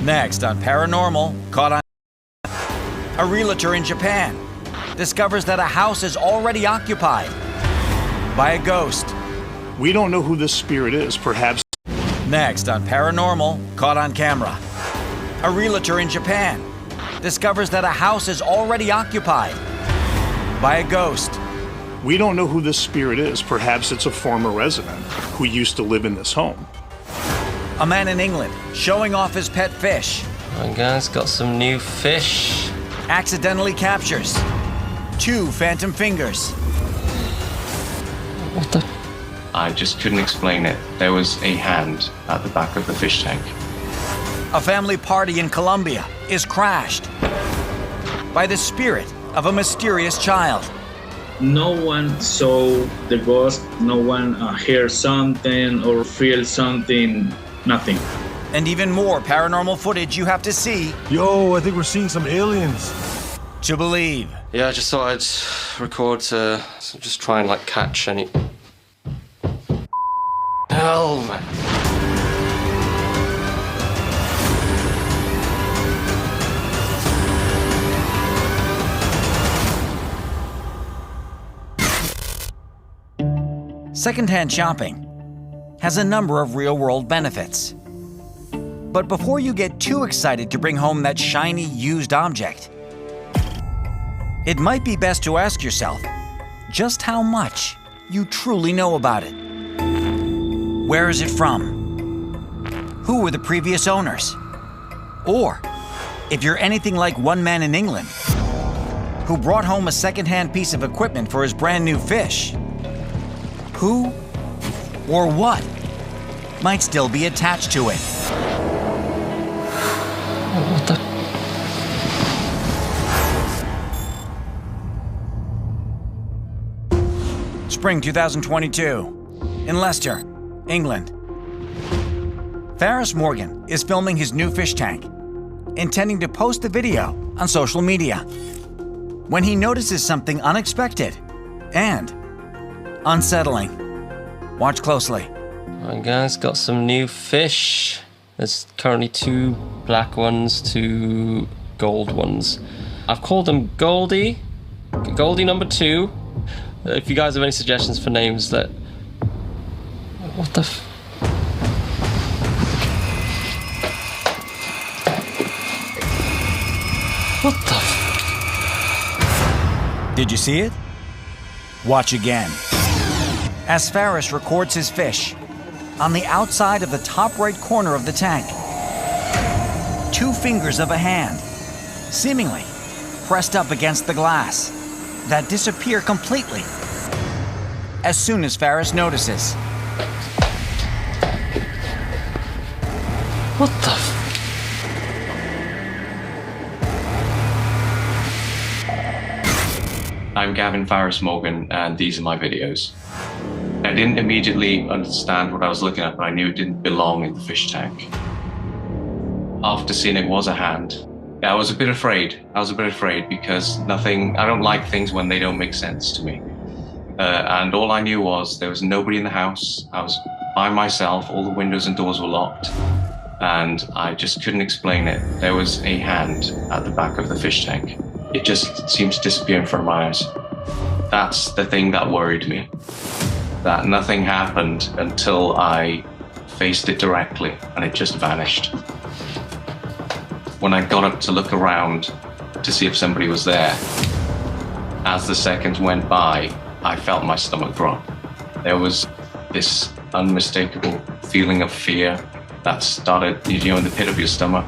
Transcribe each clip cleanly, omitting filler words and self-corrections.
Next on Paranormal, caught on a realtor in Japan discovers that a house is already occupied by a ghost. We don't know who this spirit is, perhaps. Next on Paranormal, caught on camera. A realtor in Japan discovers that a house is already occupied by a ghost. We don't know who this spirit is, perhaps it's a former resident who used to live in this home. A man in England showing off his pet fish My guy's got some new fish. accidentally captures 2 phantom fingers. What the? I just couldn't explain it. There was a hand at the back of the fish tank. A family party in Colombia is crashed by the spirit of a mysterious child. No one saw the ghost, no one heard something or feel something, nothing. And even more paranormal footage you have to see Yo, I think we're seeing some aliens. to believe. Yeah, I just thought I'd record to just try and like catch any. Hell, man. Secondhand shopping has a number of real-world benefits. But before you get too excited to bring home that shiny used object, it might be best to ask yourself just how much you truly know about it. Where is it from? Who were the previous owners? Or, if you're anything like one man in England who brought home a secondhand piece of equipment for his brand new fish, who or what might still be attached to it? What the? Spring 2022, in Leicester, England. Ferris Morgan is filming his new fish tank, intending to post the video on social media, when he notices something unexpected and unsettling. Watch closely. My guy's got some new fish. There's currently 2 black ones, 2 gold ones. I've called them Goldie, Goldie number 2. If you guys have any suggestions for names that... What the f... What the f... Did you see it? Watch again. As Ferris records his fish, on the outside of the top right corner of the tank, 2 fingers of a hand, seemingly pressed up against the glass, that disappear completely as soon as Ferris notices. What the f... I'm Gavin Ferris Morgan, and these are my videos. I didn't immediately understand what I was looking at, but I knew it didn't belong in the fish tank. After seeing it was a hand, I was a bit afraid. Because I don't like things when they don't make sense to me. And all I knew was there was nobody in the house. I was by myself, all the windows and doors were locked, and I just couldn't explain it. There was a hand at the back of the fish tank. It just seemed to disappear in front of my eyes. That's the thing that worried me. That nothing happened until I faced it directly, and it just vanished. When I got up to look around to see if somebody was there, as the seconds went by, I felt my stomach drop. There was this unmistakable feeling of fear that started, in the pit of your stomach.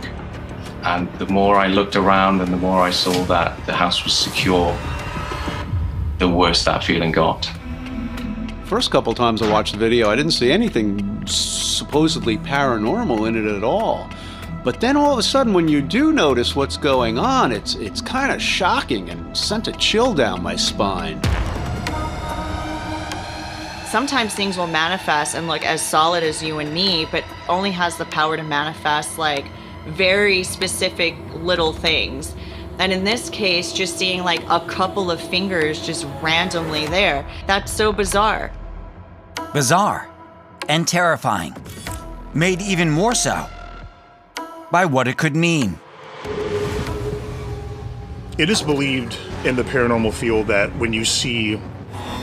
And the more I looked around and the more I saw that the house was secure, the worse that feeling got. First couple times I watched the video, I didn't see anything supposedly paranormal in it at all. But then all of a sudden, when you do notice what's going on, it's kind of shocking and sent a chill down my spine. Sometimes things will manifest and look as solid as you and me, but only has the power to manifest like very specific little things. And in this case, just seeing like a couple of fingers just randomly there, that's so bizarre. Bizarre and terrifying, made even more so by what it could mean. It is believed in the paranormal field that when you see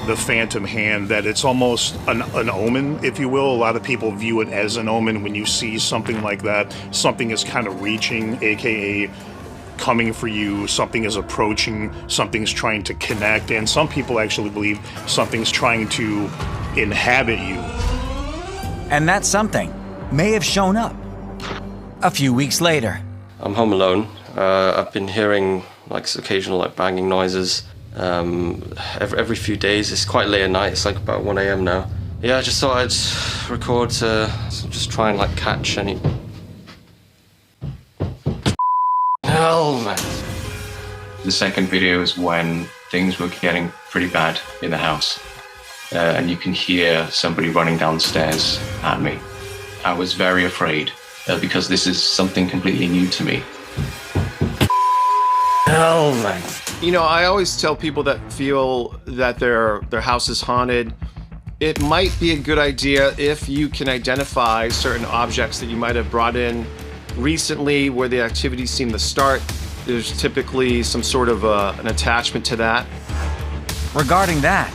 the phantom hand, that it's almost an omen, if you will. A lot of people view it as an omen. When you see something like that, something is kind of reaching, aka coming for you, something is approaching, something's trying to connect, and some people actually believe something's trying to inhabit you. And that something may have shown up a few weeks later. I'm home alone. I've been hearing like occasional like banging noises every few days. It's quite late at night. It's like about 1 a.m. now. Yeah, I just thought I'd record to just try and like catch any. Hell, man. The second video is when things were getting pretty bad in the house. And you can hear somebody running downstairs at me. I was very afraid because this is something completely new to me. Hell, man. You know, I always tell people that feel that their house is haunted, it might be a good idea if you can identify certain objects that you might have brought in recently where the activity seemed to start. There's typically some sort of an attachment to that. Regarding that,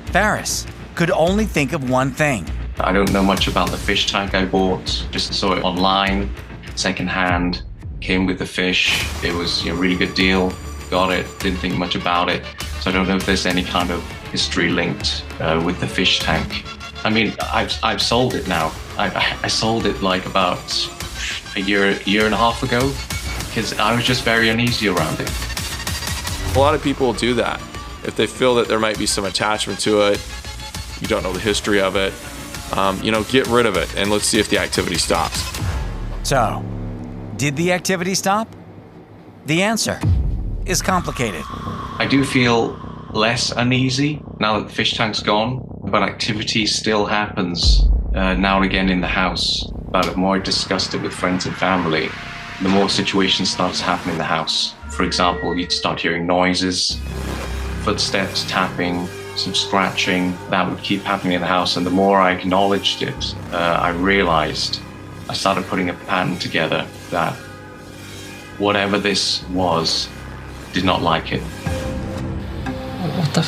Ferris could only think of one thing. I don't know much about the fish tank I bought, just saw it online, secondhand, came with the fish. It was a really good deal, got it, didn't think much about it. So I don't know if there's any kind of history linked with the fish tank. I mean, I've sold it now. I sold it like about a year and a half ago because I was just very uneasy around it. A lot of people do that. If they feel that there might be some attachment to it, you don't know the history of it, get rid of it and let's see if the activity stops. So, did the activity stop? The answer is complicated. I do feel less uneasy now that the fish tank's gone, but activity still happens now and again in the house. But the more I discussed it with friends and family, the more situations starts happening in the house. For example, you'd start hearing noises, footsteps, tapping, some scratching. That would keep happening in the house. And the more I acknowledged it, I realized, I started putting a pattern together that whatever this was, did not like it. What the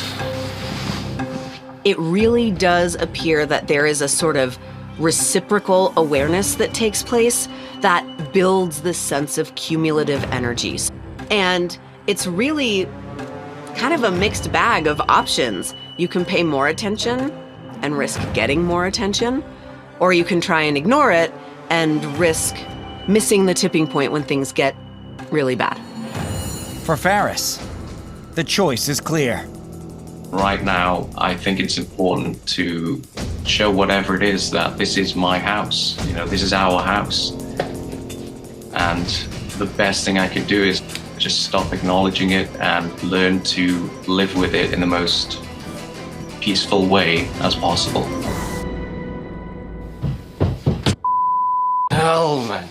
It really does appear that there is a sort of reciprocal awareness that takes place that builds this sense of cumulative energies. And it's really kind of a mixed bag of options. You can pay more attention and risk getting more attention, or you can try and ignore it and risk missing the tipping point when things get really bad. For Ferris, the choice is clear. Right now, I think it's important to show whatever it is that this is my house. This is our house. And the best thing I could do is just stop acknowledging it and learn to live with it in the most peaceful way as possible. hell, man?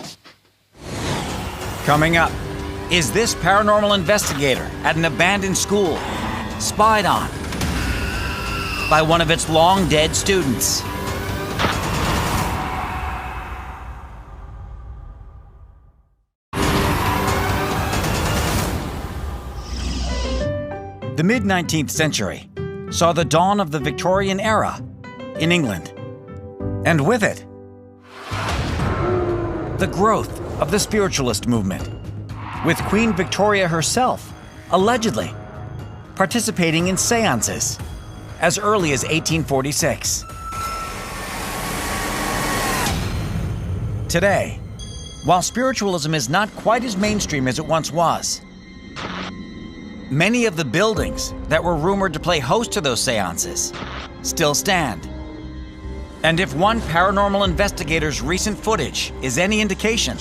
Coming up, is this paranormal investigator at an abandoned school spied on by one of its long-dead students? The mid-19th century saw the dawn of the Victorian era in England, and with it, the growth of the spiritualist movement, with Queen Victoria herself allegedly participating in seances as early as 1846. Today, while spiritualism is not quite as mainstream as it once was, many of the buildings that were rumored to play host to those seances still stand. And if one paranormal investigator's recent footage is any indication,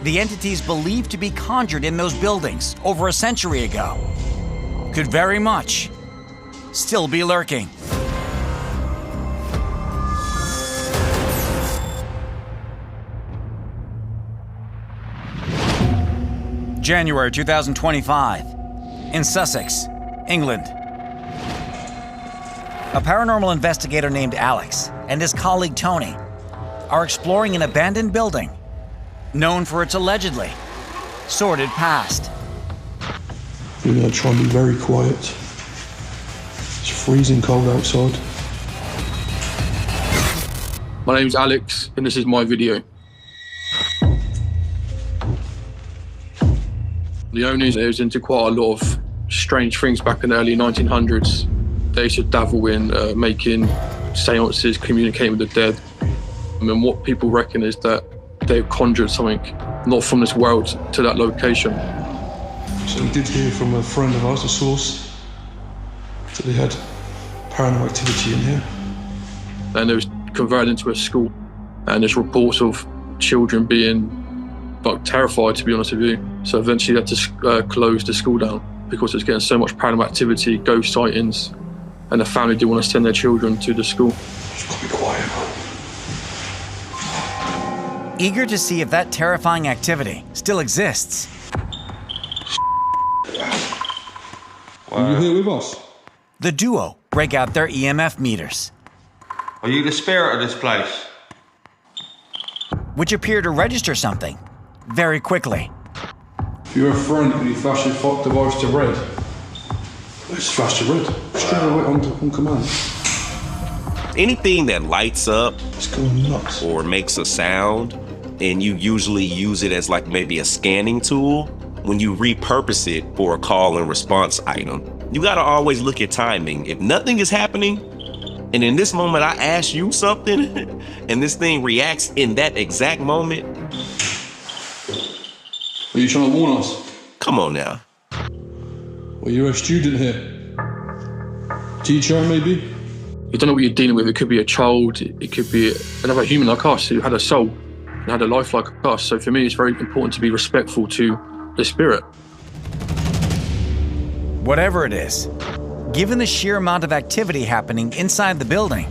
the entities believed to be conjured in those buildings over a century ago could very much still be lurking. January 2025. In Sussex, England. A paranormal investigator named Alex and his colleague Tony are exploring an abandoned building known for its allegedly sordid past. We're going to try and be very quiet. It's freezing cold outside. My name's Alex, and this is my video. The owners was into quite a lot of strange things back in the early 1900s. They used to dabble in making seances, communicating with the dead. And what people reckon is that they conjured something not from this world to that location. So we did hear from a friend of ours, a source, that they had paranormal activity in here. And it was converted into a school. And there's reports of children being terrified, to be honest with you. So eventually they had to close the school down because it was getting so much paranormal activity, ghost sightings, and the family didn't want to send their children to the school. Just gotta be quiet. Eager to see if that terrifying activity still exists. Are you here with us? The duo break out their EMF meters, Are you the spirit of this place? which appear to register something very quickly. If you're a friend, can you flash your device to red? Let's flash to red. Straight away on command. Anything that lights up It's going nuts. or makes a sound, and you usually use it as like maybe a scanning tool, when you repurpose it for a call and response item, you gotta always look at timing. If nothing is happening, and in this moment I ask you something, and this thing reacts in that exact moment. Are you trying to warn us? Come on now. Well, you're a student here. Teacher, maybe? You don't know what you're dealing with. It could be a child, it could be another human like us who had a soul and had a life like us. So for me, it's very important to be respectful to the spirit. Whatever it is, given the sheer amount of activity happening inside the building,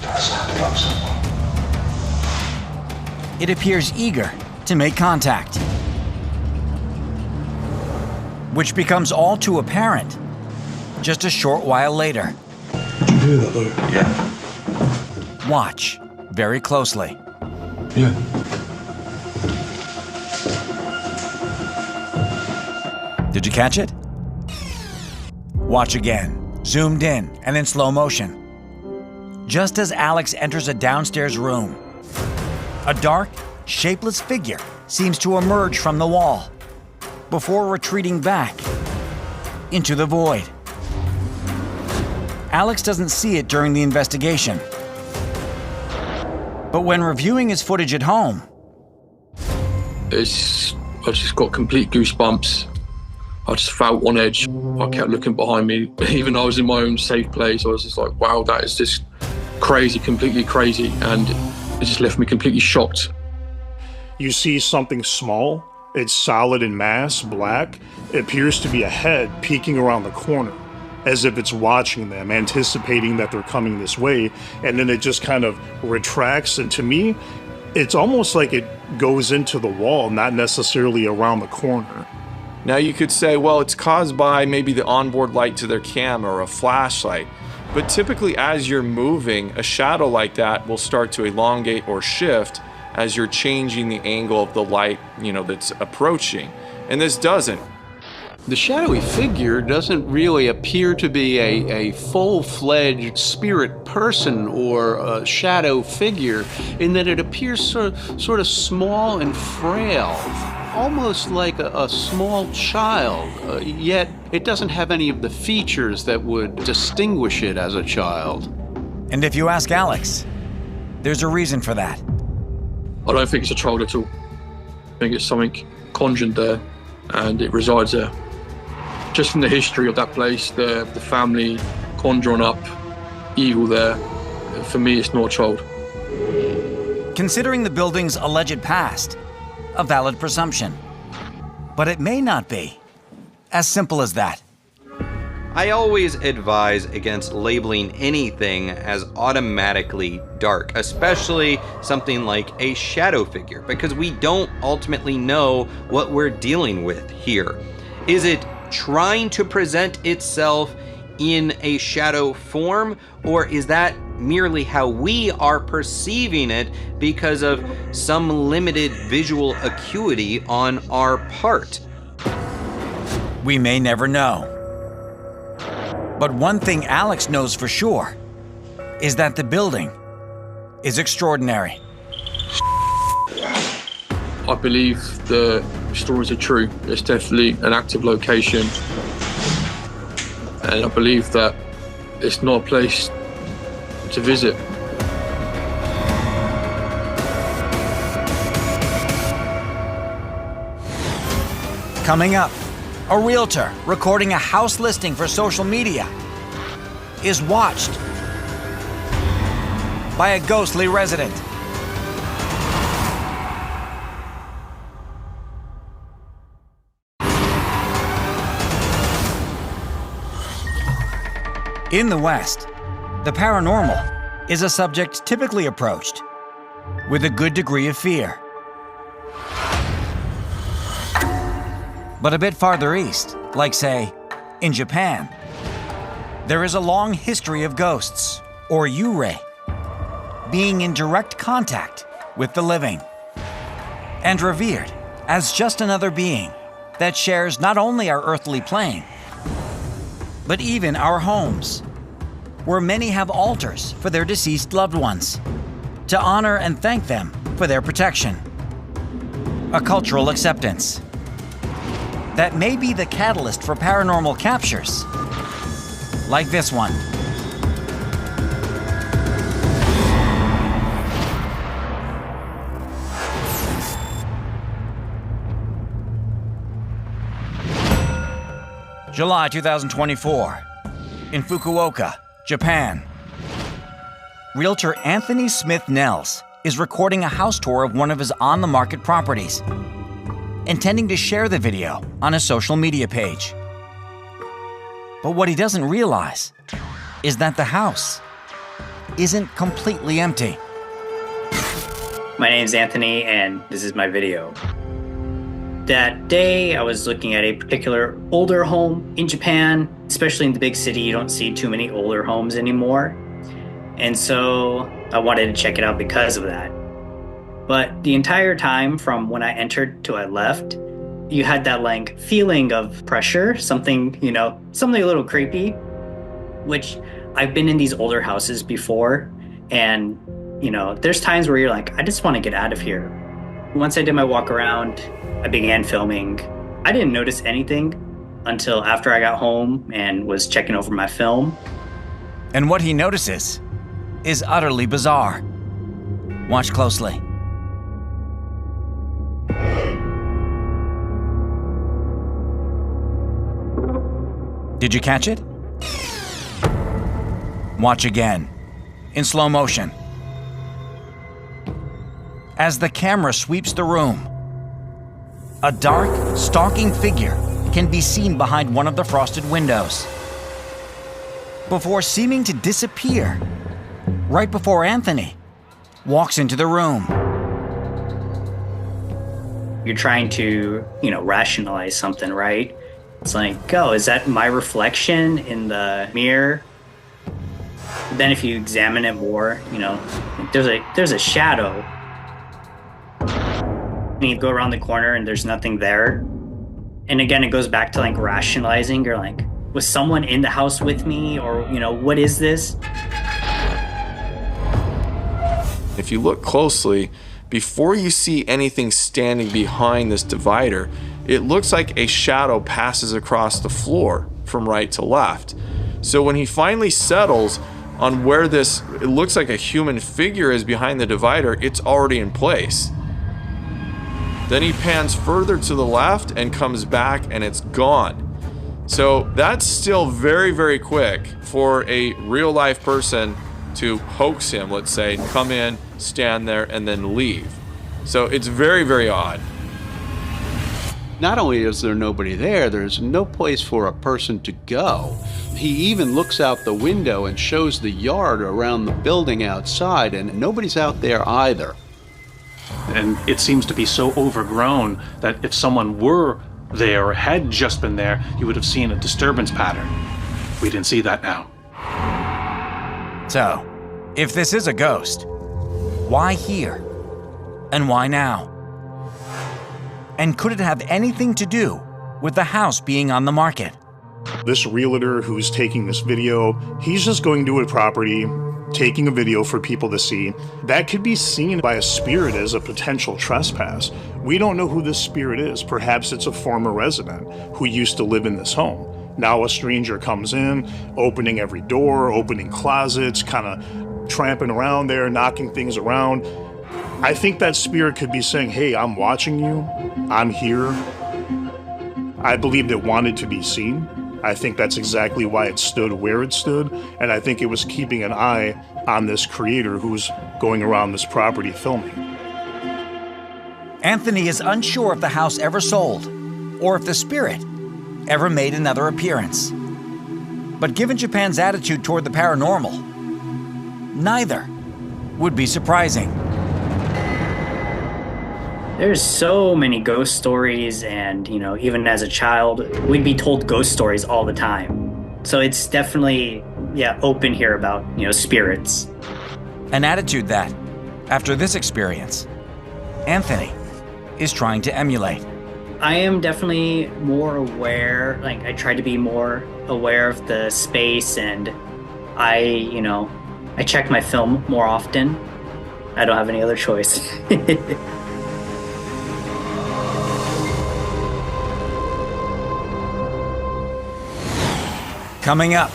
That sounded like someone. it appears eager to make contact, which becomes all too apparent just a short while later. Did you hear that though? Yeah. Watch very closely. Yeah. Did you catch it? Watch again, zoomed in and in slow motion. Just as Alex enters a downstairs room, a dark, shapeless figure seems to emerge from the wall before retreating back into the void. Alex doesn't see it during the investigation, but when reviewing his footage at home, I just got complete goosebumps. I just felt on edge. I kept looking behind me. Even though I was in my own safe place, I was just like, wow, that is just crazy, completely crazy. And it just left me completely shocked. You see something small, it's solid in mass, black. It appears to be a head peeking around the corner, as if it's watching them, anticipating that they're coming this way, and then it just kind of retracts, and to me, it's almost like it goes into the wall, not necessarily around the corner. Now you could say, well, it's caused by maybe the onboard light to their camera or a flashlight. But typically as you're moving, a shadow like that will start to elongate or shift as you're changing the angle of the light, that's approaching. And this doesn't. The shadowy figure doesn't really appear to be a full-fledged spirit person or a shadow figure, in that it appears sort of small and frail, almost like a small child, yet it doesn't have any of the features that would distinguish it as a child. and if you ask Alex, there's a reason for that. I don't think it's a child at all. I think it's something conjured there, and it resides there. Just from the history of that place, the family conjuring up evil there, for me, it's not a child. Considering the building's alleged past, a valid presumption. But it may not be as simple as that. I always advise against labeling anything as automatically dark, especially something like a shadow figure, because we don't ultimately know what we're dealing with here. Is it trying to present itself in a shadow form, or is that merely how we are perceiving it because of some limited visual acuity on our part. We may never know. But one thing Alex knows for sure is that the building is extraordinary. I believe the stories are true. It's definitely an active location. And I believe that it's not a place to visit. Coming up, a realtor recording a house listing for social media is watched by a ghostly resident. In the West, the paranormal is a subject typically approached with a good degree of fear. But a bit farther east, like say, in Japan, there is a long history of ghosts, or yurei, being in direct contact with the living, and revered as just another being that shares not only our earthly plane, but even our homes, where many have altars for their deceased loved ones, to honor and thank them for their protection. A cultural acceptance that may be the catalyst for paranormal captures, like this one. July 2024, in Fukuoka, Japan. Realtor Anthony Smith Nels is recording a house tour of one of his on-the-market properties, intending to share the video on his social media page. But what he doesn't realize is that the house isn't completely empty. My name's Anthony, and this is my video. That day, I was looking at a particular older home in Japan. Especially in the big city, you don't see too many older homes anymore. And so I wanted to check it out because of that. But the entire time from when I entered to I left, you had that like feeling of pressure, something a little creepy, which I've been in these older houses before. And, there's times where you're like, I just want to get out of here. Once I did my walk around, I began filming. I didn't notice anything until after I got home and was checking over my film. And what he notices is utterly bizarre. Watch closely. Did you catch it? Watch again, in slow motion. As the camera sweeps the room, a dark, stalking figure can be seen behind one of the frosted windows, before seeming to disappear right before Anthony walks into the room. You're trying to, rationalize something, right? It's like, oh, is that my reflection in the mirror? Then if you examine it more, there's a shadow. And you go around the corner and there's nothing there. And again, it goes back to like rationalizing. You're like, was someone in the house with me? Or, what is this? If you look closely, before you see anything standing behind this divider, it looks like a shadow passes across the floor from right to left. So when he finally settles on where it looks like a human figure is behind the divider, it's already in place. Then he pans further to the left and comes back and it's gone. So that's still very, very quick for a real life person to hoax him, let's say, come in, stand there, and then leave. So it's very, very odd. Not only is there nobody there, there's no place for a person to go. He even looks out the window and shows the yard around the building outside, and nobody's out there either. And it seems to be so overgrown that if someone were there or had just been there, you would have seen a disturbance pattern. We didn't see that now. So, If this is a ghost, why here? And why now? And could it have anything to do with the house being on the market? This realtor who's taking this video, he's just going to a property, taking a video for people to see. That could be seen by a spirit as a potential trespass. We don't know who this spirit is. Perhaps it's a former resident who used to live in this home. Now a stranger comes in, opening every door, opening closets, kind of tramping around there, knocking things around. I think that spirit could be saying, hey, I'm watching you, I'm here. I believed it wanted to be seen. I think that's exactly why it stood where it stood, and I think it was keeping an eye on this creator who's going around this property filming. Anthony is unsure if the house ever sold, or if the spirit ever made another appearance. But given Japan's attitude toward the paranormal, neither would be surprising. There's so many ghost stories, and even as a child, we'd be told ghost stories all the time. So it's definitely, open here about, spirits. An attitude that, after this experience, Anthony is trying to emulate. I am definitely more aware, I try to be more aware of the space, and I check my film more often. I don't have any other choice. Coming up,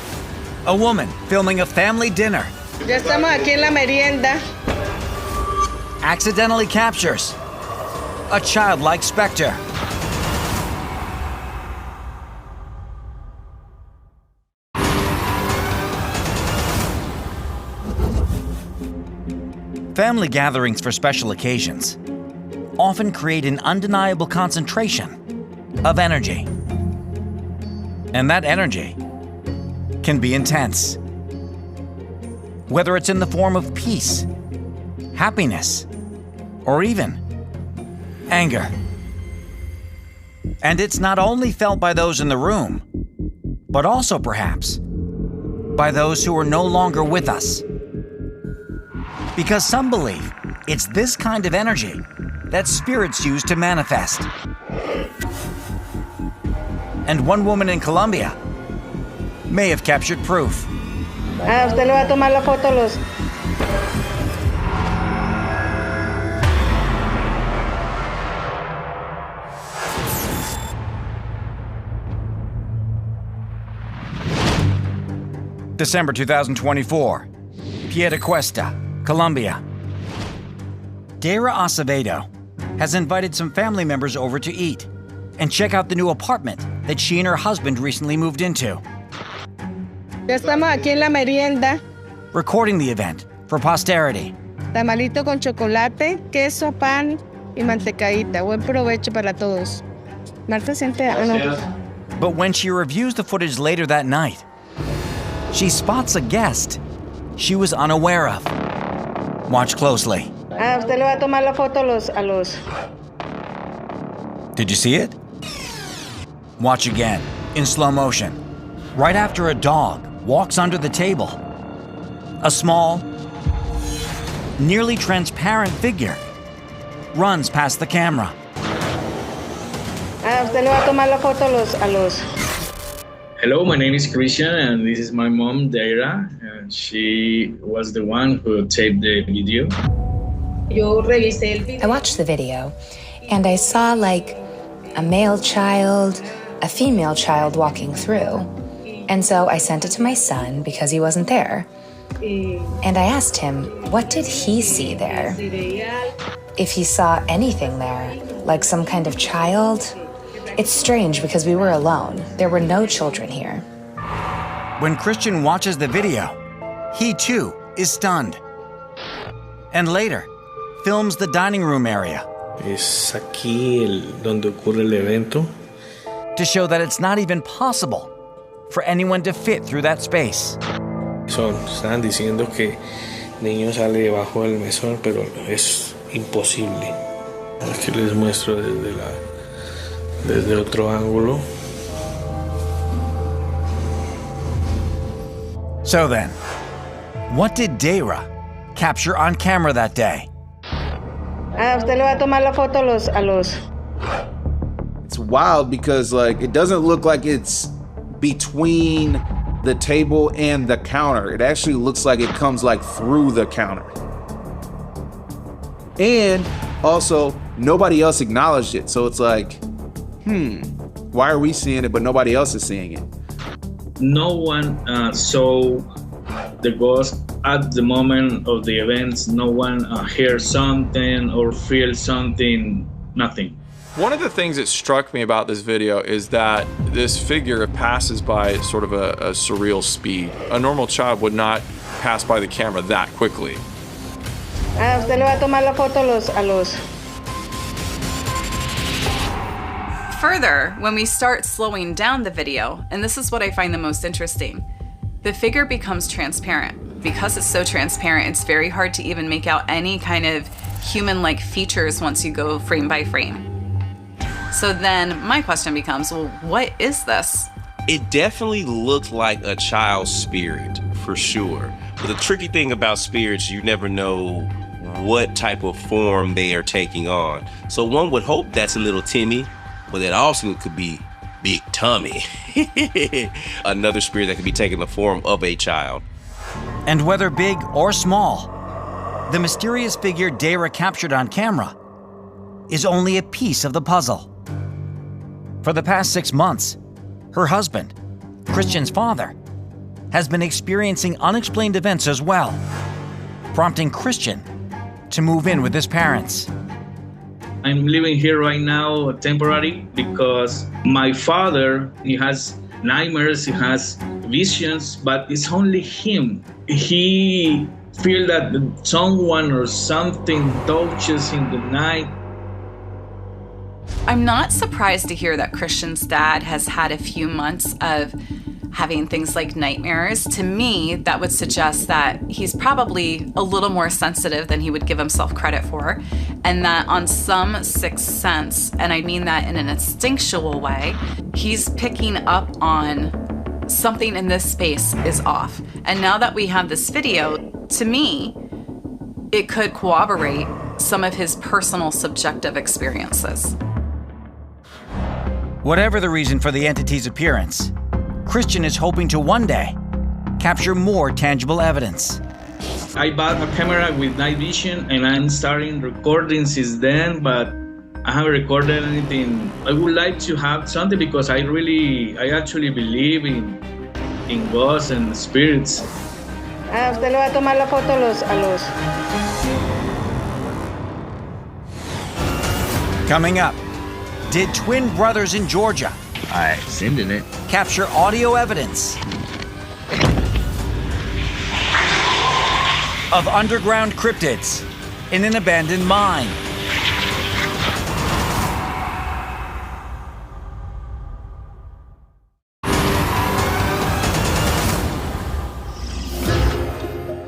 a woman filming a family dinner Ya estamos aquí en la merienda. accidentally captures a childlike specter. Family gatherings for special occasions often create an undeniable concentration of energy. And that energy can be intense. Whether it's in the form of peace, happiness, or even anger. And it's not only felt by those in the room, but also perhaps by those who are no longer with us. Because some believe it's this kind of energy that spirits use to manifest. And one woman in Colombia may have captured proof. Usted le va a tomar la foto a los... December 2024, Piedecuesta, Colombia. Dara Acevedo has invited some family members over to eat and check out the new apartment that she and her husband recently moved into. Ya estamos aquí en la merienda. Recording the event for posterity. Tamalito con chocolate, queso, pan y mantecadita. Buen provecho para todos. Marta, siente... But when she reviews the footage later that night, she spots a guest she was unaware of. Watch closely. Usted le va a tomar la foto a los... Did you see it? Watch again, in slow motion. Right after a dog walks under the table, a small, nearly transparent figure runs past the camera. Usted le va a tomar la foto a los... Hello, my name is Christian, and this is my mom, Dara. She was the one who taped the video. I watched the video, and I saw like a male child, a female child walking through. And so I sent it to my son because he wasn't there. And I asked him, what did he see there? If he saw anything there, like some kind of child. It's strange because we were alone. There were no children here. When Christian watches the video, he too is stunned. And later, films the dining room area. Es aquí donde ocurre el evento. To show that it's not even possible for anyone to fit through that space. Estaban diciendo que el niño sale debajo del mesón, pero es imposible. Aquí les muestro desde otro ángulo. So then, What did Dara capture on camera that day? Usted le va a tomar la foto a los. It's wild because like it doesn't look like it's between the table and the counter. It actually looks like it comes like through the counter. And also, nobody else acknowledged it. So it's like, why are we seeing it but nobody else is seeing it? No one saw the ghost at the moment of the events. No one heard something or feel something, nothing. One of the things that struck me about this video is that this figure passes by at sort of a surreal speed. A normal child would not pass by the camera that quickly. Usted le va a tomar la foto a los. Further, when we start slowing down the video, and this is what I find the most interesting, the figure becomes transparent. Because it's so transparent, it's very hard to even make out any kind of human-like features once you go frame by frame. So then my question becomes, well, what is this? It definitely looked like a child's spirit, for sure. But the tricky thing about spirits, you never know what type of form they are taking on. So one would hope that's a little Timmy, but that also could be Big Tummy. Another spirit that could be taking the form of a child. And whether big or small, the mysterious figure Dara captured on camera is only a piece of the puzzle. For the past 6 months, her husband, Christian's father, has been experiencing unexplained events as well, prompting Christian to move in with his parents. I'm living here right now temporary because my father, he has nightmares, he has visions, but it's only him. He feels that someone or something touches in the night. I'm not surprised to hear that Christian's dad has had a few months of having things like nightmares. To me, that would suggest that he's probably a little more sensitive than he would give himself credit for, and that on some sixth sense, and I mean that in an instinctual way, he's picking up on something in this space is off. And now that we have this video, to me, it could corroborate some of his personal subjective experiences. Whatever the reason for the entity's appearance, Christian is hoping to one day capture more tangible evidence. I bought a camera with night vision and I'm starting recording since then, but I haven't recorded anything. I would like to have something because I actually believe in ghosts and spirits. Usted le va a tomar la foto a los. Coming up, did twin brothers in Georgia sending it. capture audio evidence of underground cryptids in an abandoned mine?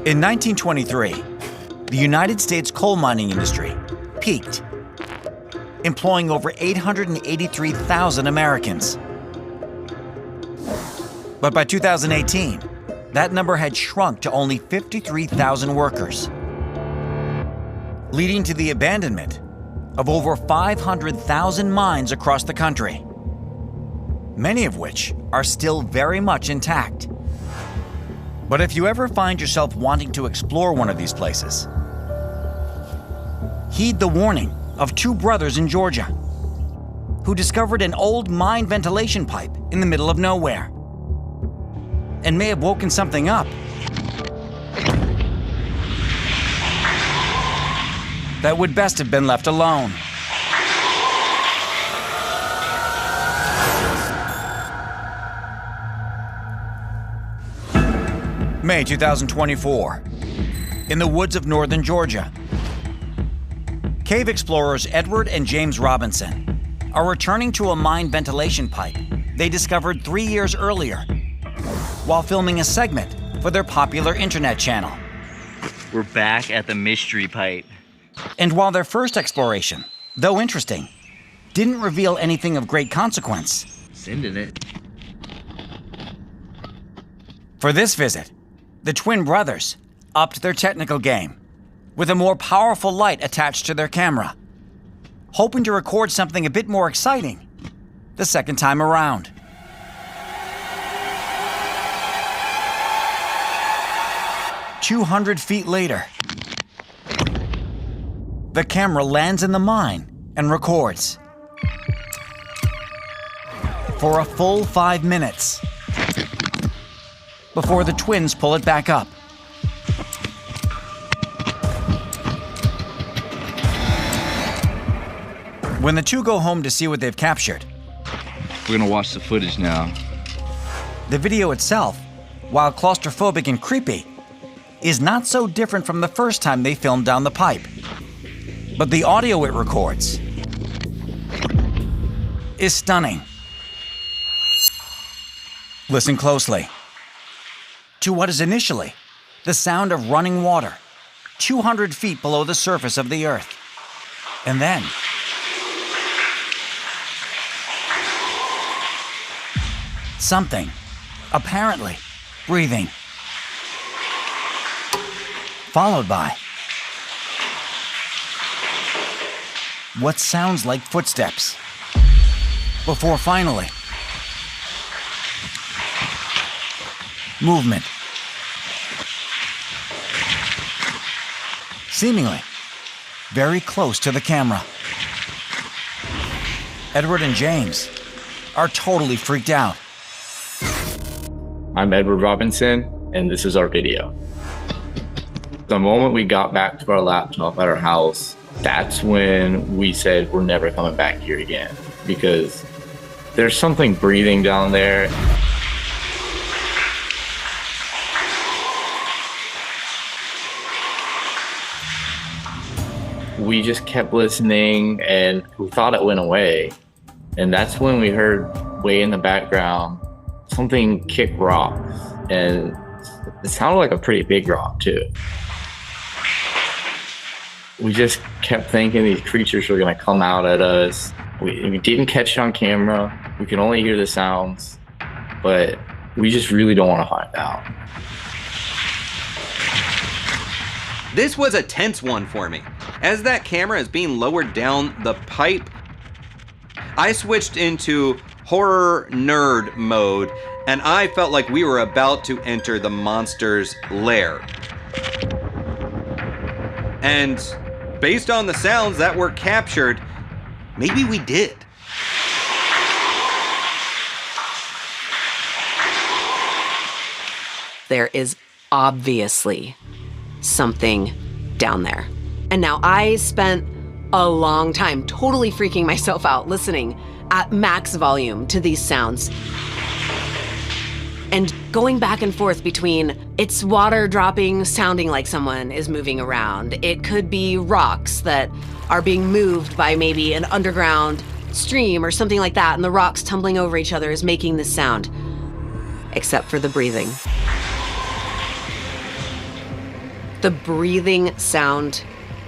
In 1923, the United States coal mining industry peaked, employing over 883,000 Americans. But by 2018, that number had shrunk to only 53,000 workers, leading to the abandonment of over 500,000 mines across the country, many of which are still very much intact. But if you ever find yourself wanting to explore one of these places, heed the warning of two brothers in Georgia who discovered an old mine ventilation pipe in the middle of nowhere and may have woken something up that would best have been left alone. May 2024, in the woods of northern Georgia. Cave explorers Edward and James Robinson are returning to a mine ventilation pipe they discovered 3 years earlier while filming a segment for their popular internet channel. We're back at the mystery pipe. And while their first exploration, though interesting, didn't reveal anything of great consequence, Sending it. for this visit, the twin brothers upped their technical game with a more powerful light attached to their camera, hoping to record something a bit more exciting the second time around. "200 feet later, the camera lands in the mine and records. For a full 5 minutes, before the twins pull it back up. When the two go home to see what they've captured, We're gonna watch the footage now. the video itself, while claustrophobic and creepy, is not so different from the first time they filmed down the pipe. But the audio it records is stunning. Listen closely to what is initially the sound of running water 200 feet below the surface of the earth. And then something, apparently breathing, followed by what sounds like footsteps, before finally movement, seemingly very close to the camera. Edward and James are totally freaked out. I'm Edward Robinson, and this is our video. The moment we got back to our laptop at our house, that's when we said we're never coming back here again, because there's something breathing down there. We just kept listening and we thought it went away. And that's when we heard way in the background something kick rocks, and it sounded like a pretty big rock too. We just kept thinking these creatures were gonna come out at us. We didn't catch it on camera. We could only hear the sounds, but we just really don't want to find out. This was a tense one for me. As that camera is being lowered down the pipe, I switched into horror nerd mode, and I felt like we were about to enter the monster's lair. And based on the sounds that were captured, maybe we did. There is obviously something down there. And now I spent a long time totally freaking myself out listening at max volume to these sounds and going back and forth between it's water dropping, sounding like someone is moving around. It could be rocks that are being moved by maybe an underground stream or something like that, and the rocks tumbling over each other is making this sound, except for the breathing. The breathing sound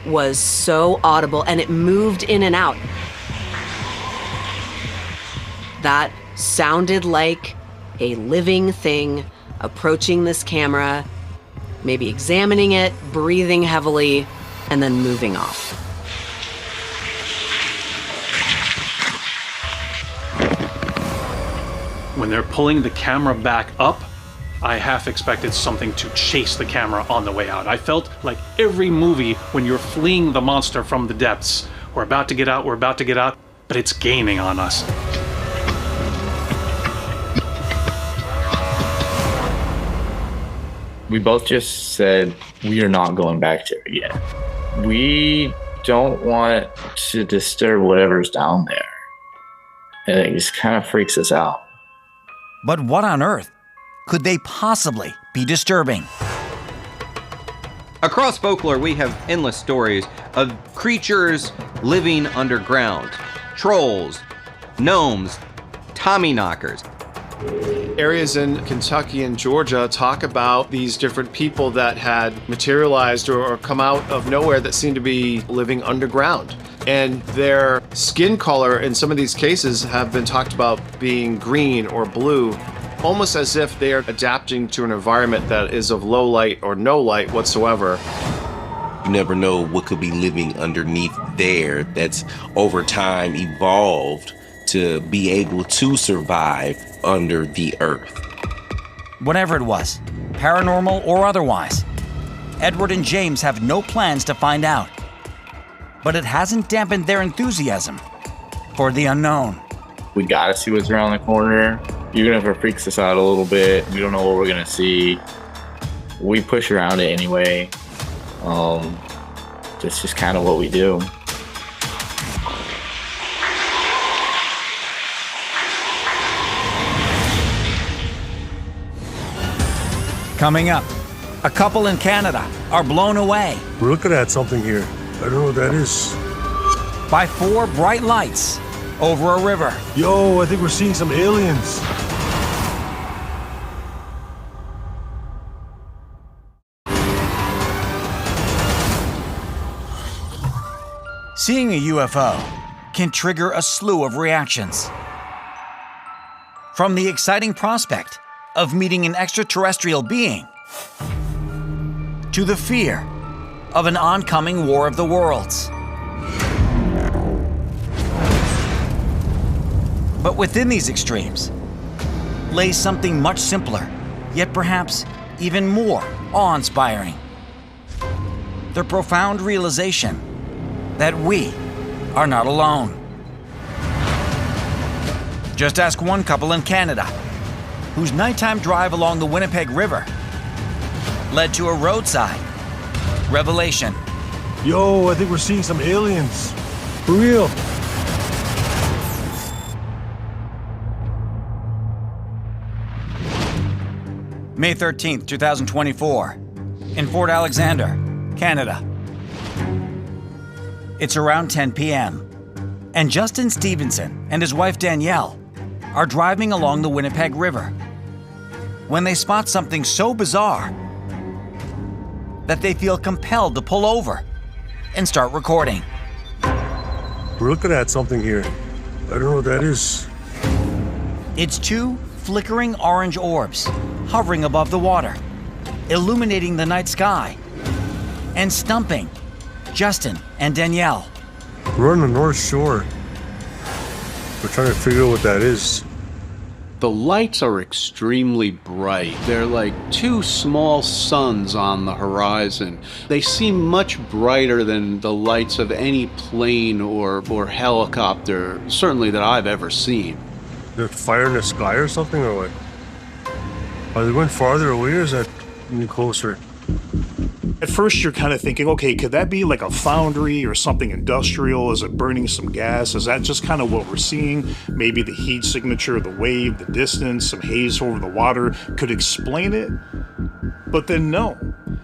was so audible, and it moved in and out. That sounded like a living thing approaching this camera, maybe examining it, breathing heavily, and then moving off. When they're pulling the camera back up, I half expected something to chase the camera on the way out. I felt like every movie when you're fleeing the monster from the depths. We're about to get out, but it's gaining on us. We both just said we are not going back there again. We don't want to disturb whatever's down there. And it just kind of freaks us out. But what on earth could they possibly be disturbing? Across folklore, we have endless stories of creatures living underground. Trolls, gnomes, Tommyknockers. Areas in Kentucky and Georgia talk about these different people that had materialized or come out of nowhere that seem to be living underground. And their skin color in some of these cases have been talked about being green or blue. almost as if they are adapting to an environment that is of low light or no light whatsoever. You never know what could be living underneath there that's over time evolved to be able to survive under the earth. Whatever it was, paranormal or otherwise, Edward and James have no plans to find out. But it hasn't dampened their enthusiasm for the unknown. We gotta see what's around the corner. Even if it freaks us out a little bit, we don't know what we're gonna see. We push around it anyway. That's just kind of what we do. Coming up, a couple in Canada are blown away. We're looking at something here. I don't know what that is. By 4 bright lights over a river. Yo, I think we're seeing some aliens. Seeing a UFO can trigger a slew of reactions. From the exciting prospect of meeting an extraterrestrial being to the fear of an oncoming war of the worlds. But within these extremes lays something much simpler, yet perhaps even more awe-inspiring. The profound realization that we are not alone. Just ask one couple in Canada, whose nighttime drive along the Winnipeg River led to a roadside revelation. Yo, I think we're seeing some aliens. For real. May 13th, 2024, in Fort Alexander, Canada. It's around 10 p.m., and Justin Stevenson and his wife Danielle are driving along the Winnipeg River when they spot something so bizarre that they feel compelled to pull over and start recording. We're looking at something here. I don't know what that is. It's 2 flickering orange orbs hovering above the water, illuminating the night sky and stumping Justin and Danielle. We're on the North Shore. We're trying to figure out what that is. The lights are extremely bright. They're like 2 small suns on the horizon. They seem much brighter than the lights of any plane or helicopter, certainly that I've ever seen. There's fire in the sky or something, or what? Are they going farther away, or is that any closer? At first, you're kind of thinking, okay, could that be like a foundry or something industrial? Is it burning some gas? Is that just kind of what we're seeing? Maybe the heat signature, the wave, the distance, some haze over the water could explain it? But then no,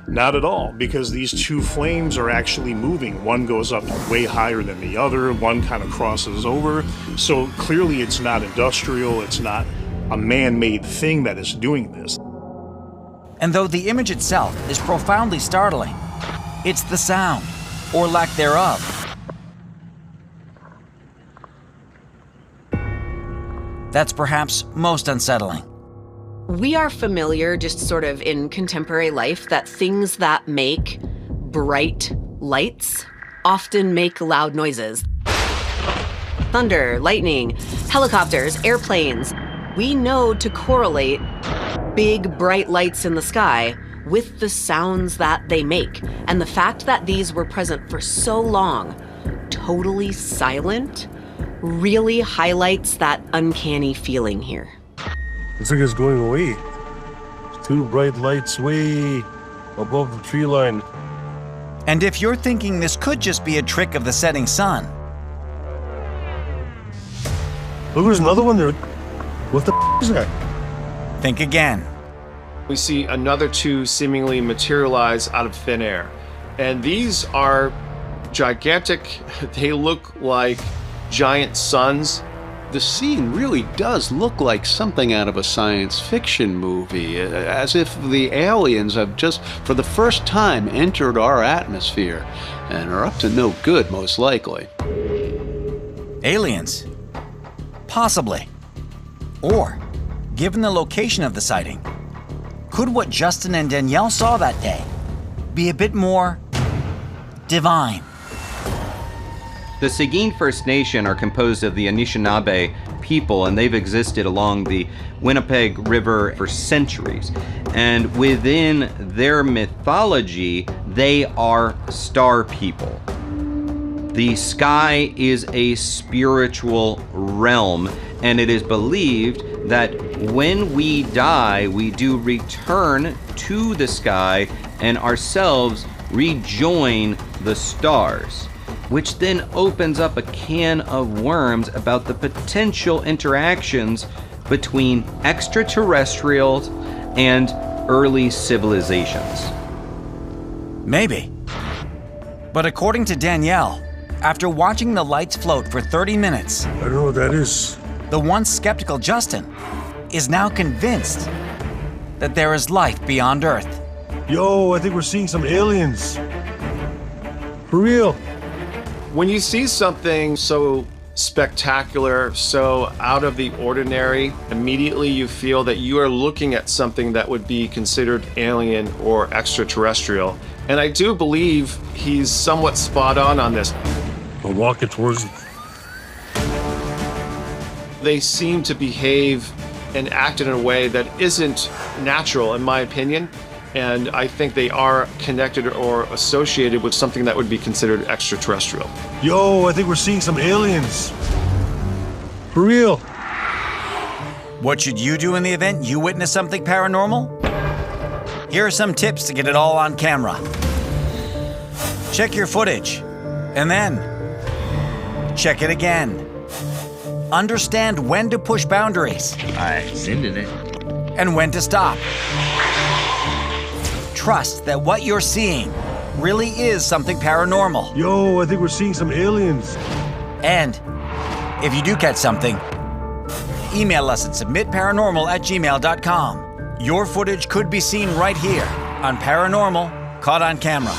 not at all, because these 2 flames are actually moving. One goes up way higher than the other, one kind of crosses over. So clearly it's not industrial, it's not a man-made thing that is doing this. And though the image itself is profoundly startling, it's the sound, or lack thereof, that's perhaps most unsettling. We are familiar, just sort of in contemporary life, that things that make bright lights often make loud noises. Thunder, lightning, helicopters, airplanes. We know to correlate big, bright lights in the sky with the sounds that they make. And the fact that these were present for so long, totally silent, really highlights that uncanny feeling here. Looks like it's going away. There's 2 bright lights way above the tree line. And if you're thinking this could just be a trick of the setting sun, look, there's another one there. What the is that? Think again. We see another 2 seemingly materialize out of thin air. And these are gigantic. They look like giant suns. The scene really does look like something out of a science fiction movie, as if the aliens have just, for the first time, entered our atmosphere and are up to no good, most likely. Aliens? Possibly. Or Given the location of the sighting, could what Justin and Danielle saw that day be a bit more divine? The Seguin First Nation are composed of the Anishinaabe people, and they've existed along the Winnipeg River for centuries. And within their mythology, they are star people. The sky is a spiritual realm, and it is believed that when we die, we do return to the sky and ourselves rejoin the stars, which then opens up a can of worms about the potential interactions between extraterrestrials and early civilizations. Maybe. But according to Danielle, after watching the lights float for 30 minutes, I don't know what that is. The once skeptical Justin is now convinced that there is life beyond Earth. Yo, I think we're seeing some aliens. For real. When you see something so spectacular, so out of the ordinary, immediately you feel that you are looking at something that would be considered alien or extraterrestrial. And I do believe he's somewhat spot on this. I'm walking towards them. They seem to behave and act in a way that isn't natural, in my opinion. And I think they are connected or associated with something that would be considered extraterrestrial. Yo, I think we're seeing some aliens. For real. What should you do in the event you witness something paranormal? Here are some tips to get it all on camera. Check your footage, and then check it again. Understand when to push boundaries. Alright, sending it. And when to stop. Trust that what you're seeing really is something paranormal. Yo, I think we're seeing some aliens. And if you do catch something, email us at submitparanormal@gmail.com. Your footage could be seen right here on Paranormal Caught on Camera.